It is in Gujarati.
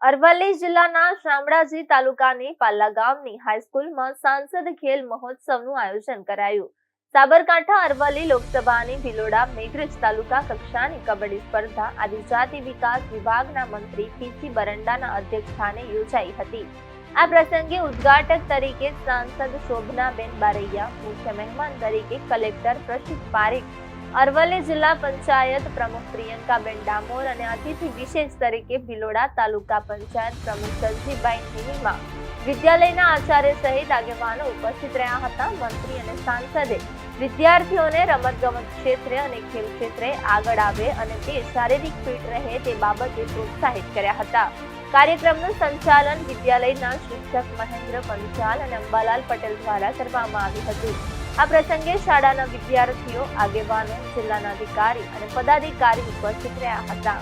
અરવલ્લી જિલ્લાના શામળાજી તાલુકાની પાલ્લા ગામની હાઈસ્કૂલમાં સાંસદ ખેલ મહોત્સવનું આયોજન કરાયું. સાબરકાંઠા અરવલ્લી લોકસભાની ભિલોડા મેઘરજ તાલુકા કક્ષાની કબડ્ડી સ્પર્ધા આદિજાતિ વિકાસ વિભાગના મંત્રી પીસી બરંડાના અધ્યક્ષસ્થાને યોજાઈ હતી. આ પ્રસંગે ઉદ્ઘાટક તરીકે સાંસદ શોભનાબેન બારૈયા, મુખ્ય મહેમાન તરીકે કલેક્ટર પ્રસિદ્ધ પારેખ, અરવલ્લી જિલ્લા પંચાયત પ્રમુખ પ્રિયંકાબેન ડામોર અને અતિથિ વિશેષ તરીકે ભિલોડા તાલુકા પંચાયત પ્રમુખ સંજીભાઈ નીમા, વિદ્યાલયના આચાર્ય સહિત આગેવાનો ઉપસ્થિત રહ્યા હતા. મંત્રી અને સાંસદે વિદ્યાર્થીઓને રમતગમત ક્ષેત્રે અને ખેલ ક્ષેત્રે આગળ આવે અને તે શારીરિક ફિટ રહે તે બાબતે પ્રોત્સાહિત કર્યા હતા. કાર્યક્રમનું સંચાલન વિદ્યાલયના શિક્ષક મહેન્દ્ર પંચાલ અને અંબાલાલ પટેલ દ્વારા કરવામાં આવ્યું હતું. આ પ્રસંગે શાળાના વિદ્યાર્થીઓ, આગેવાનો, જિલ્લાના અધિકારી અને પદાધિકારી ઉપસ્થિત રહ્યા હતા.